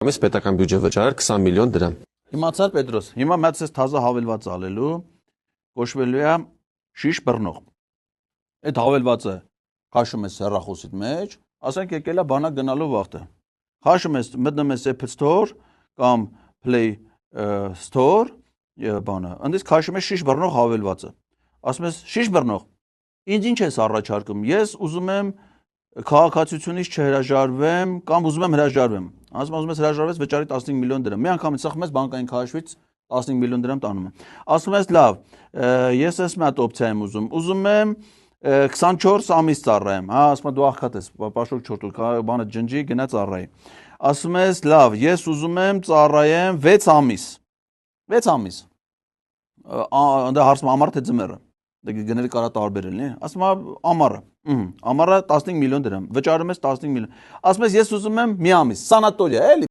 Ամես պետական բյուջե վճարել 20 միլիոն դրամ։ Իմացար Պետրոս, հիմա մեծ էս թազա հավելված ալելու, կոչվելու է շիշ բռնող։ Այդ հավելվածը քաշում ես հեռախոսիդ մեջ, ասենք եկել է բանակ գնալու վաղտը։ Քաշում ես, մտնում ես App Store կամ Play Store, բանը, այնպես քաշում ես շիշ բռնող հավելվածը։ Ասում ես շիշ բռնող, ինձ ինչ ես առաջարկում, ես ուզում եմ քաղաքացիությունից չհրաժարվեմ կամ ուզում եմ հրաժարվեմ։ Ասում ես հրաժարվես վճարի 15 միլիոն դրամ։ Մի անգամ ծխում ես բանկային քաշվից 15 միլիոն դրամ տանում եմ։ Ասում ես լավ, ես ես մի հատ օպցիա եմ ուզում եմ 24 ամիս ծառայեմ, հա, ասում եմ դու աղքատ ես, պաշոկ չորտու, բանը ջնջի գնա ծառայի։ Ասում ես լավ, ես ուզում եմ ծառայեմ 6 ամիս։ 6 ամիս։ Դա հարցում ամառ թե ձմեռը։ Գները կարա տարբերել, նի։ Ասում եմ ամառը։ Ամառը 15 միլիոն դրամ։ Վճարում ես 15 միլիոն։ Ասում ես ես ուզում եմ մի ամիս, սանատորիա, էլի։